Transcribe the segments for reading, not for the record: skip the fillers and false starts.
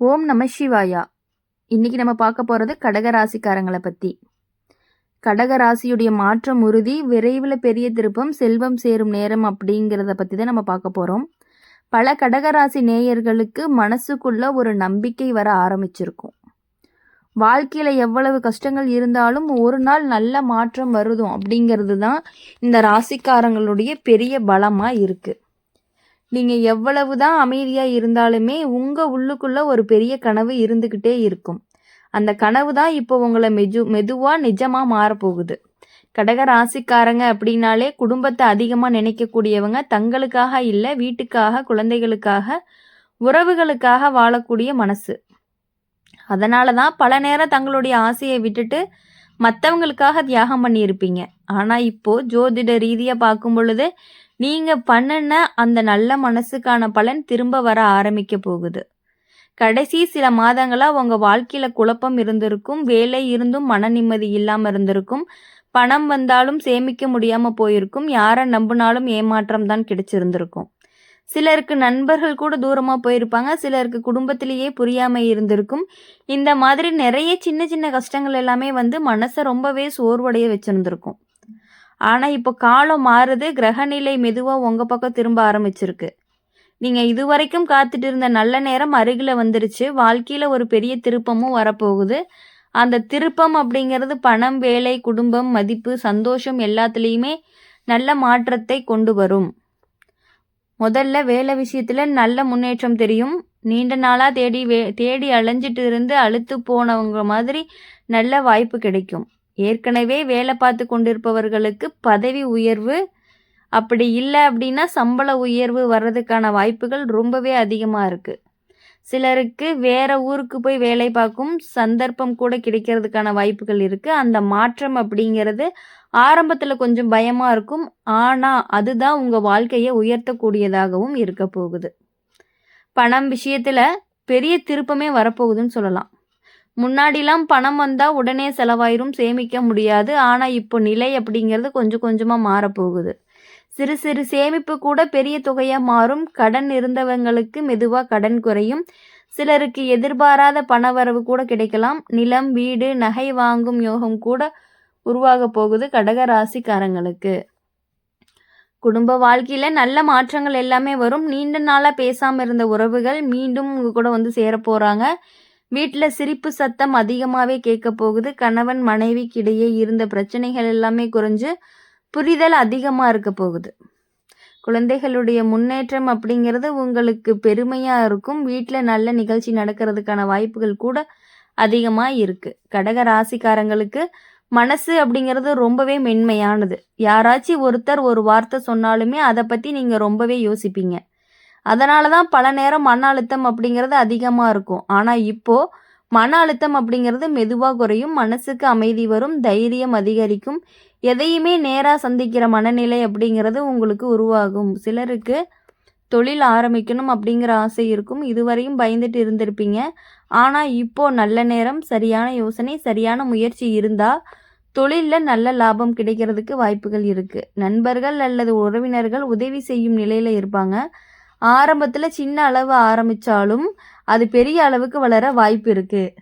ஓம் நம சிவாயா. இன்னைக்கு நம்ம பார்க்க போகிறது கடகராசிக்காரங்களை பற்றி. கடகராசியுடைய மாற்றம் உறுதி, விரைவில் பெரிய திருப்பம், செல்வம் சேரும் நேரம் அப்படிங்கிறத பற்றி தான் நம்ம பார்க்க போகிறோம். பல கடகராசி நேயர்களுக்கு மனசுக்குள்ள ஒரு நம்பிக்கை வர ஆரம்பிச்சிருக்கும். வாழ்க்கையில் எவ்வளவு கஷ்டங்கள் இருந்தாலும் ஒரு நாள் நல்ல மாற்றம் வருதும் அப்படிங்கிறது தான் இந்த ராசிக்காரங்களுடைய பெரிய பலமாக இருக்குது. நீங்கள் எவ்வளவு தான் அமைதியாக இருந்தாலுமே உங்கள் உள்ளுக்குள்ளே ஒரு பெரிய கனவு இருந்துக்கிட்டே இருக்கும். அந்த கனவு தான் இப்போ உங்களை மெதுவாக நிஜமாக மாறப்போகுது. கடக ராசிக்காரங்க அப்படின்னாலே குடும்பத்தை அதிகமாக நினைக்கக்கூடியவங்க, தங்களுக்காக இல்லை, வீட்டுக்காக, குழந்தைகளுக்காக, உறவுகளுக்காக வாழக்கூடிய மனசு. அதனால தான் பல நேரம் தங்களுடைய ஆசையை விட்டுட்டு மற்றவங்களுக்காக தியாகம் பண்ணியிருப்பீங்க. ஆனால் இப்போது ஜோதிட ரீதியாக பார்க்கும் பொழுது நீங்கள் பண்ணின அந்த நல்ல மனசுக்கான பலன் திரும்ப வர ஆரம்பிக்க போகுது. கடைசி சில மாதங்களாக உங்கள் வாழ்க்கையில் குழப்பம் இருந்திருக்கும், வேலை இருந்தும் மன நிம்மதி இல்லாமல் இருந்திருக்கும், பணம் வந்தாலும் சேமிக்க முடியாமல் போயிருக்கும், யாரை நம்பினாலும் ஏமாற்றம் தான் கிடைச்சிருந்திருக்கும். சிலருக்கு நண்பர்கள் கூட தூரமாக போயிருப்பாங்க, சிலருக்கு குடும்பத்திலேயே புரியாமல் இருந்திருக்கும். இந்த மாதிரி நிறைய சின்ன சின்ன கஷ்டங்கள் எல்லாமே மனசை ரொம்பவே சோர்வடைய வச்சுருந்துருக்கும். ஆனால் இப்போ காலம் மாறுது, கிரகநிலை மெதுவாக உங்கள் பக்கம் திரும்ப ஆரம்பிச்சிருக்கு. நீங்கள் இதுவரைக்கும் காத்துட்டு இருந்த நல்ல நேரம் அருகில் வந்துருச்சு. வாழ்க்கையில் ஒரு பெரிய திருப்பமும் வரப்போகுது. அந்த திருப்பம் அப்படிங்கிறது பணம், வேலை, குடும்பம், மதிப்பு, சந்தோஷம் எல்லாத்துலேயுமே நல்ல மாற்றத்தை கொண்டு வரும். முதல்ல வேலை விஷயத்தில் நல்ல முன்னேற்றம் தெரியும். நீண்ட நாளாக தேடி அலைஞ்சிட்டு இருந்து அழுத்து போனவங்க மாதிரி நல்ல வாய்ப்பு கிடைக்கும். ஏற்கனவே வேலை பார்த்து கொண்டிருப்பவர்களுக்கு பதவி உயர்வு, அப்படி இல்லை அப்படின்னா சம்பள உயர்வு வர்றதுக்கான வாய்ப்புகள் ரொம்பவே அதிகமாக இருக்குது. சிலருக்கு வேற ஊருக்கு போய் வேலை பார்க்கும் சந்தர்ப்பம் கூட கிடைக்கிறதுக்கான வாய்ப்புகள் இருக்குது. அந்த மாற்றம் அப்படிங்கிறது ஆரம்பத்தில் கொஞ்சம் பயமாக இருக்கும், ஆனால் அதுதான் உங்கள் வாழ்க்கையை உயர்த்தக்கூடியதாகவும் இருக்க போகுது. பணம் விஷயத்தில் பெரிய திருப்பமே வரப்போகுதுன்னு சொல்லலாம். முன்னாடிலாம் பணம் வந்தால் உடனே செலவாயிரும், சேமிக்க முடியாது. ஆனால் இப்போ நிலை அப்படிங்கிறது கொஞ்சம் கொஞ்சமாக மாறப்போகுது. சிறு சிறு சேமிப்பு கூட பெரிய தொகையாக மாறும். கடன் இருந்தவங்களுக்கு மெதுவாக கடன் குறையும். சிலருக்கு எதிர்பாராத பணவரவு கூட கிடைக்கலாம். நிலம், வீடு, நகை வாங்கும் யோகம் கூட உருவாக போகுது கடக ராசிக்காரங்களுக்கு. குடும்ப வாழ்க்கையில் நல்ல மாற்றங்கள் எல்லாமே வரும். நீண்ட நாளாக பேசாமல் இருந்த உறவுகள் மீண்டும் உங்கள் கூட சேர போகிறாங்க. வீட்டில் சிரிப்பு சத்தம் அதிகமாகவே கேட்க போகுது. கணவன் மனைவிக்கிடையே இருந்த பிரச்சனைகள் எல்லாமே குறைஞ்சு புரிதல் அதிகமாக இருக்க போகுது. குழந்தைகளுடைய முன்னேற்றம் அப்படிங்கிறது உங்களுக்கு பெருமையாக இருக்கும். வீட்டில் நல்ல நிகழ்ச்சி நடக்கிறதுக்கான வாய்ப்புகள் கூட அதிகமாக இருக்குது. கடக ராசிக்காரங்களுக்கு மனசு அப்படிங்கிறது ரொம்பவே மென்மையானது. யாராச்சும் ஒருத்தர் ஒரு வார்த்தை சொன்னாலுமே அதை பற்றி நீங்கள் ரொம்பவே யோசிப்பீங்க. அதனால தான் பல நேரம் மன அழுத்தம் அப்படிங்கிறது அதிகமாக இருக்கும். ஆனால் இப்போது மன அழுத்தம் அப்படிங்கிறது மெதுவாக குறையும். மனசுக்கு அமைதி வரும், தைரியம் அதிகரிக்கும். எதையுமே நேராக சந்திக்கிற மனநிலை அப்படிங்கிறது உங்களுக்கு உருவாகும். சிலருக்கு தொழில் ஆரம்பிக்கணும் அப்படிங்கிற ஆசை இருக்கும். இதுவரையும் பயந்துட்டு இருந்திருப்பீங்க. ஆனால் இப்போது நல்ல நேரம், சரியான யோசனை, சரியான முயற்சி இருந்தால் தொழிலில் நல்ல லாபம் கிடைக்கிறதுக்கு வாய்ப்புகள் இருக்குது. நண்பர்கள் அல்லது உறவினர்கள் உதவி செய்யும் நிலையில் இருப்பாங்க. ஆரம்பத்தில் சின்ன அளவு ஆரம்பித்தாலும் அது பெரிய அளவுக்கு வளர வாய்ப்பு இருக்குது.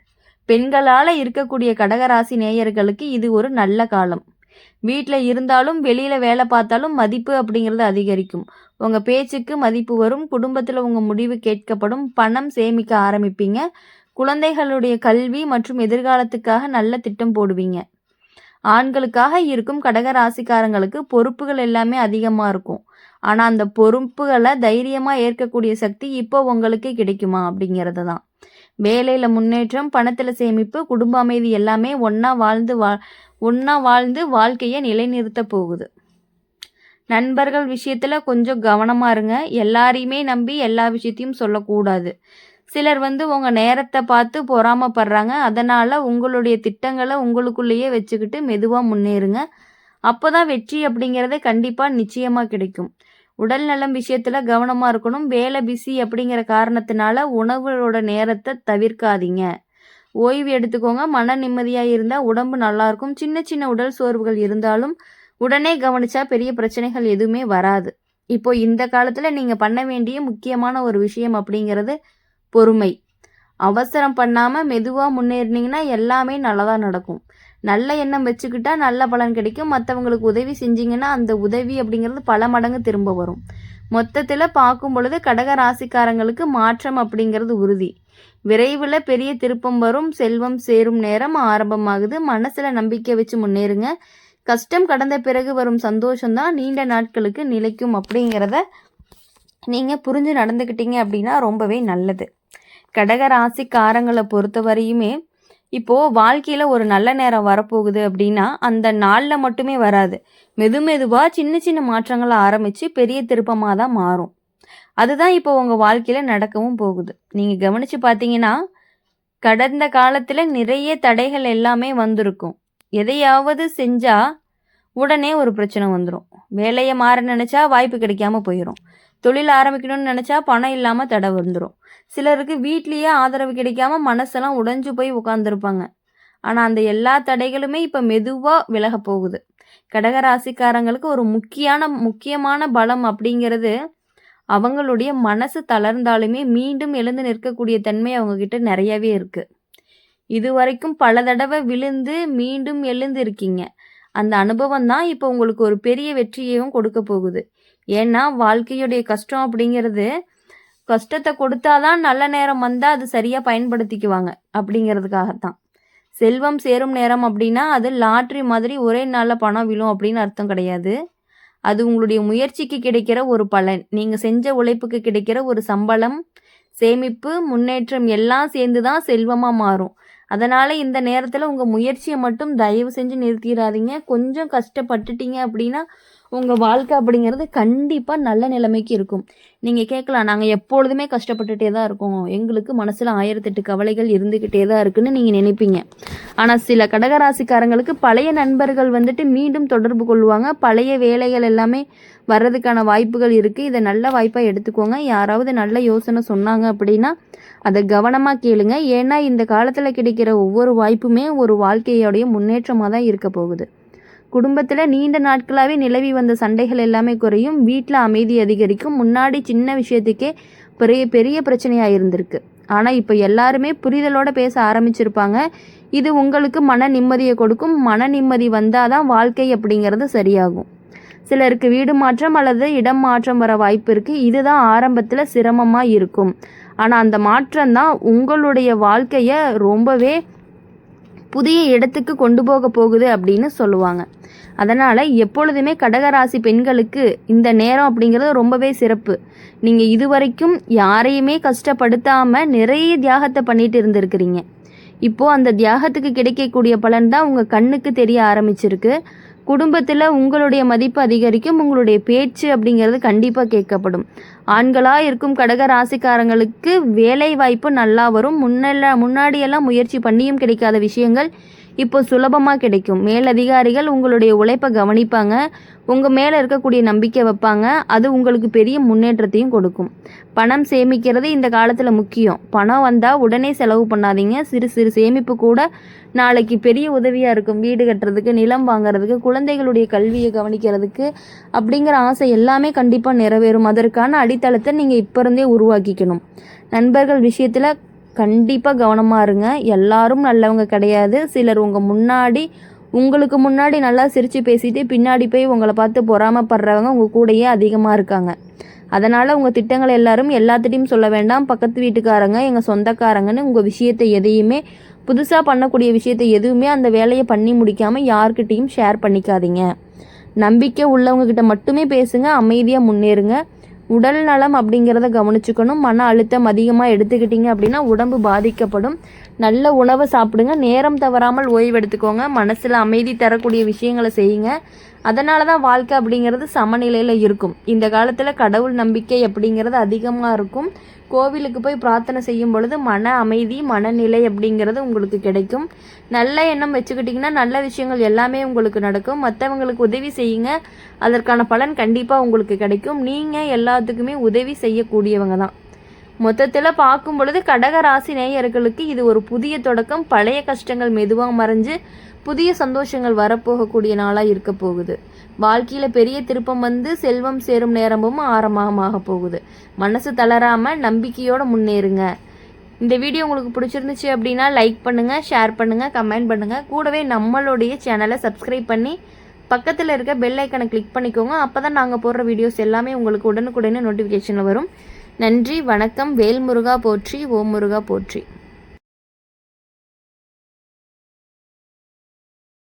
பெண்களால் இருக்கக்கூடிய கடகராசி நேயர்களுக்கு இது ஒரு நல்ல காலம். வீட்டில் இருந்தாலும் வெளியில் வேலை பார்த்தாலும் மதிப்பு அப்படிங்கிறது அதிகரிக்கும். உங்கள் பேச்சுக்கு மதிப்பு வரும். குடும்பத்தில் உங்கள் முடிவு கேட்கப்படும். பணம் சேமிக்க ஆரம்பிப்பீங்க. குழந்தைகளுடைய கல்வி மற்றும் எதிர்காலத்துக்காக நல்ல திட்டம் போடுவீங்க. ஆண்களுக்காக இருக்கும் கடகராசிக்காரங்களுக்கு பொறுப்புகள் எல்லாமே அதிகமாக இருக்கும். ஆனால் அந்த பொறுப்புகளை தைரியமாக ஏற்கக்கூடிய சக்தி இப்போ உங்களுக்கு கிடைக்குமா அப்படிங்கிறது தான். வேலையில் முன்னேற்றம், பணத்தில் சேமிப்பு, குடும்ப அமைதி எல்லாமே ஒன்றா வாழ்ந்து வாழ்க்கையை நிலைநிறுத்த போகுது. நண்பர்கள் விஷயத்தில் கொஞ்சம் கவனமாக இருங்க. எல்லாரையுமே நம்பி எல்லா விஷயத்தையும் சொல்லக்கூடாது. சிலர் உங்கள் நேரத்தை பார்த்து பொறாமப்படுறாங்க. அதனால் உங்களுடைய திட்டங்களை உங்களுக்குள்ளேயே வச்சுக்கிட்டு மெதுவாக முன்னேறுங்க. அப்போ தான் வெற்றி அப்படிங்கிறதே கண்டிப்பாக நிச்சயமாக கிடைக்கும். உடல் நலம் விஷயத்தில் கவனமாக இருக்கணும். வேலை பிஸி அப்படிங்கிற காரணத்தினால உணவோட நேரத்தை தவிர்க்காதீங்க. ஓய்வு எடுத்துக்கோங்க. மன நிம்மதியாக இருந்தால் உடம்பு நல்லாயிருக்கும். சின்ன சின்ன உடல் சோர்வுகள் இருந்தாலும் உடனே கவனித்தா பெரிய பிரச்சனைகள் எதுவுமே வராது. இப்போ இந்த காலத்தில் நீங்கள் பண்ண வேண்டிய முக்கியமான ஒரு விஷயம் அப்படிங்கிறது பொறுமை. அவசரம் பண்ணாமல் மெதுவாக முன்னேறினீங்கன்னா எல்லாமே நல்லதாக நடக்கும். நல்ல எண்ணம் வச்சுக்கிட்டா நல்ல பலன் கிடைக்கும். மற்றவங்களுக்கு உதவி செஞ்சீங்கன்னா அந்த உதவி அப்படிங்கிறது பல மடங்கு திரும்ப வரும். மொத்தத்தில் பார்க்கும் பொழுது கடக ராசிக்காரங்களுக்கு மாற்றம் அப்படிங்கிறது உறுதி. விரைவில் பெரிய திருப்பம் வரும். செல்வம் சேரும் நேரம் ஆரம்பமாகுது. மனசில் நம்பிக்கை வச்சு முன்னேறுங்க. கஷ்டம் கடந்த பிறகு வரும் சந்தோஷம்தான் நீண்ட நாட்களுக்கு நிலைக்கும் அப்படிங்கிறத நீங்கள் புரிஞ்சு நடந்துக்கிட்டீங்க அப்படின்னா ரொம்பவே நல்லது. கடக ராசிக்காரங்களை பொறுத்த வரையுமே இப்போது வாழ்க்கையில் ஒரு நல்ல நேரம் வரப்போகுது அப்படின்னா அந்த நாளில் மட்டுமே வராது. மெதுவாக சின்ன சின்ன மாற்றங்களை ஆரம்பித்து பெரிய திருப்பமாக தான் மாறும். அதுதான் இப்போ உங்கள் வாழ்க்கையில் நடக்கவும் போகுது. நீங்கள் கவனித்து பார்த்தீங்கன்னா கடந்த காலத்தில் நிறைய தடைகள் எல்லாமே வந்திருக்கும். எதையாவது செஞ்சால் உடனே ஒரு பிரச்சனை வந்துடும். வேலையை மாற நினச்சா வாய்ப்பு கிடைக்காம போயிடும். தொழில் ஆரம்பிக்கணும்னு நினச்சா பணம் இல்லாமல் தடை வந்துடும். சிலருக்கு வீட்லேயே ஆதரவு கிடைக்காம மனசெல்லாம் உடைஞ்சு போய் உட்காந்துருப்பாங்க. ஆனால் அந்த எல்லா தடைகளுமே இப்போ மெதுவாக விலக போகுது. கடகராசிக்காரங்களுக்கு ஒரு முக்கியமான பலம் அப்படிங்கிறது அவங்களுடைய மனசு தளர்ந்தாலுமே மீண்டும் எழுந்து நிற்கக்கூடிய தன்மை அவங்கக்கிட்ட நிறையவே இருக்குது. இது வரைக்கும் பல தடவை விழுந்து மீண்டும் எழுந்து இருக்கீங்க. அந்த அனுபவம் தான் இப்போ உங்களுக்கு ஒரு பெரிய வெற்றியையும் கொடுக்க போகுது. ஏன்னா வாழ்க்கையுடைய கஷ்டம் அப்படிங்கிறது கஷ்டத்தை கொடுத்தாதான் நல்ல நேரம் வந்தால் அது சரியாக பயன்படுத்திக்குவாங்க அப்படிங்கிறதுக்காகத்தான். செல்வம் சேரும் நேரம் அப்படின்னா அது லாட்ரி மாதிரி ஒரே நாளில் பணம் விழும் அப்படின்னு அர்த்தம் கிடையாது. அது உங்களுடைய முயற்சிக்கு கிடைக்கிற ஒரு பலன். நீங்கள் செஞ்ச உழைப்புக்கு கிடைக்கிற ஒரு சம்பளம், சேமிப்பு, முன்னேற்றம் எல்லாம் சேர்ந்து தான் செல்வமாக மாறும். அதனால் இந்த நேரத்தில் உங்கள் முயற்சியை மட்டும் தயவு செஞ்சு நிறுத்திடாதீங்க. கொஞ்சம் கஷ்டப்பட்டுட்டீங்க அப்படின்னா உங்கள் வாழ்க்கை அப்படிங்கிறது கண்டிப்பாக நல்ல நிலைமைக்கு இருக்கும். நீங்கள் கேட்கலாம், நாங்கள் எப்பொழுதுமே கஷ்டப்பட்டுட்டே தான் இருக்கோம், எங்களுக்கு மனசில் 1008 கவலைகள் இருந்துக்கிட்டே தான் இருக்குன்னு நீங்கள் நினைப்பீங்க. ஆனால் சில கடகராசிக்காரங்களுக்கு பழைய நண்பர்கள் மீண்டும் தொடர்பு கொள்வாங்க. பழைய வேலைகள் எல்லாமே வர்றதுக்கான வாய்ப்புகள் இருக்குது. இதை நல்ல வாய்ப்பாக எடுத்துக்கோங்க. யாராவது நல்ல யோசனை சொன்னாங்க அப்படின்னா அதை கவனமாக கேளுங்க. ஏன்னா இந்த காலத்தில் கிடைக்கிற ஒவ்வொரு வாய்ப்புமே ஒரு வாழ்க்கையோடைய முன்னேற்றமாக தான் இருக்க போகுது. குடும்பத்தில் நீண்ட நாட்களாகவே நிலவி வந்த சண்டைகள் எல்லாமே குறையும். வீட்டில் அமைதி அதிகரிக்கும். முன்னாடி சின்ன விஷயத்துக்கே பெரிய பிரச்சனையாக இருந்திருக்கு. ஆனால் இப்போ எல்லாருமே புரிதலோடு பேச ஆரம்பிச்சிருப்பாங்க. இது உங்களுக்கு மன நிம்மதியை கொடுக்கும். மன நிம்மதி வந்தால் தான் வாழ்க்கை அப்படிங்கிறது சரியாகும். சிலருக்கு வீடு மாற்றம் அல்லது இடம் மாற்றம் வர வாய்ப்பு இருக்குது. இதுதான் ஆரம்பத்தில் சிரமமாக இருக்கும். ஆனால் அந்த மாற்றம் தான் உங்களுடைய வாழ்க்கையை ரொம்பவே புதிய இடத்துக்கு கொண்டு போக போகுது அப்படின்னு சொல்லுவாங்க. அதனால் எப்பொழுதுமே கடகராசி பெண்களுக்கு இந்த நேரம் அப்படிங்கிறது ரொம்பவே சிறப்பு. நீங்கள் இதுவரைக்கும் யாரையுமே கஷ்டப்படுத்தாமல் நிறைய தியாகத்தை பண்ணிட்டு இருந்திருக்கிறீங்க. இப்போது அந்த தியாகத்துக்கு கிடைக்கக்கூடிய பலன் தான் உங்கள் கண்ணுக்கு தெரிய ஆரம்பிச்சிருக்கு. குடும்பத்தில் உங்களுடைய மதிப்பு அதிகரிக்கும். உங்களுடைய பேச்சு அப்படிங்கிறது கண்டிப்பாக கேட்கப்படும். ஆண்களாக இருக்கும் கடக ராசிக்காரங்களுக்கு வேலை வாய்ப்பு நல்லா வரும். முன்னாடியெல்லாம் முயற்சி பண்ணியும் கிடைக்காத விஷயங்கள் இப்போ சுலபமாக கிடைக்கும். மேலதிகாரிகள் உங்களுடைய உழைப்பை கவனிப்பாங்க. உங்கள் மேலே இருக்கக்கூடிய நம்பிக்கை வைப்பாங்க. அது உங்களுக்கு பெரிய முன்னேற்றத்தையும் கொடுக்கும். பணம் சேமிக்கிறது இந்த காலத்தில் முக்கியம். பணம் வந்தால் உடனே செலவு பண்ணாதீங்க. சிறு சிறு சேமிப்பு கூட நாளைக்கு பெரிய உதவியாக இருக்கும். வீடு கட்டுறதுக்கு, நிலம் வாங்குறதுக்கு, குழந்தைகளுடைய கல்வியை கவனிக்கிறதுக்கு அப்படிங்கிற ஆசை எல்லாமே கண்டிப்பாக நிறைவேறும். அதற்கான அடித்தளத்தை நீங்கள் இப்போ இருந்தே உருவாக்கிக்கணும். நண்பர்கள் விஷயத்தில் கண்டிப்பாக கவனமாக இருங்க. எல்லாரும் நல்லவங்க கிடையாது. சிலர் உங்களுக்கு முன்னாடி நல்லா சிரித்து பேசிட்டு பின்னாடி போய் உங்களை பார்த்து பொறாமப்படுறவங்க உங்கள் கூடயே அதிகமாக இருக்காங்க. அதனால் உங்கள் திட்டங்களை எல்லாரும் எல்லாத்திட்டையும் சொல்ல வேண்டாம். பக்கத்து வீட்டுக்காரங்க, எங்கள் சொந்தக்காரங்கன்னு உங்கள் விஷயத்தை எதையுமே புதுசாக பண்ணக்கூடிய விஷயத்தை எதுவுமே அந்த வேலையை பண்ணி முடிக்காமல் யார்கிட்டையும் ஷேர் பண்ணிக்காதீங்க. நம்பிக்கை உள்ளவங்கக்கிட்ட மட்டுமே பேசுங்க. அமைதியாக முன்னேறுங்க. உடல் நலம் அப்படிங்கிறத கவனிச்சுக்கணும். மன அழுத்தம் அதிகமாக எடுத்துக்கிட்டிங்க அப்படின்னா உடம்பு பாதிக்கப்படும். நல்ல உணவை சாப்பிடுங்க. நேரம் தவறாமல் ஓய்வு எடுத்துக்கோங்க. மனசில் அமைதி தரக்கூடிய விஷயங்களை செய்யுங்க. அதனால தான் வாழ்க்கை அப்படிங்கிறது சமநிலையில் இருக்கும். இந்த காலத்தில் கடவுள் நம்பிக்கை அப்படிங்கிறது அதிகமாக இருக்கும். கோவிலுக்கு போய் பிரார்த்தனை செய்யும் பொழுது மன அமைதி, மனநிலை அப்படிங்கிறது உங்களுக்கு கிடைக்கும். நல்ல எண்ணம் வச்சுக்கிட்டிங்கன்னா நல்ல விஷயங்கள் எல்லாமே உங்களுக்கு நடக்கும். மற்றவங்களுக்கு உதவி செய்யுங்க. அதற்கான பலன் கண்டிப்பாக உங்களுக்கு கிடைக்கும். நீங்கள் எல்லாத்துக்குமே உதவி செய்யக்கூடியவங்க தான். மொத்தத்தில் பார்க்கும் பொழுது கடக ராசி நேயர்களுக்கு இது ஒரு புதிய தொடக்கம். பழைய கஷ்டங்கள் மெதுவாக மறைஞ்சு புதிய சந்தோஷங்கள் வரப்போகக்கூடிய நாளாக இருக்க போகுது. வாழ்க்கையில் பெரிய திருப்பம் செல்வம் சேரும் நேரமும் ஆரம்பமாக போகுது. மனசு தளராமல் நம்பிக்கையோடு முன்னேறுங்க. இந்த வீடியோ உங்களுக்கு பிடிச்சிருந்துச்சு அப்படின்னா லைக் பண்ணுங்கள், ஷேர் பண்ணுங்கள், கமெண்ட் பண்ணுங்கள். கூடவே நம்மளுடைய சேனலை சப்ஸ்கிரைப் பண்ணி பக்கத்தில் இருக்க பெல் ஐக்கனை கிளிக் பண்ணிக்கோங்க. அப்போ தான் நாங்கள் போடுற வீடியோஸ் எல்லாமே உங்களுக்கு உடனுக்குடனே நோட்டிஃபிகேஷனில் வரும். நன்றி, வணக்கம். வேல் முருகா போற்றி, ஓம் முருகா போற்றி.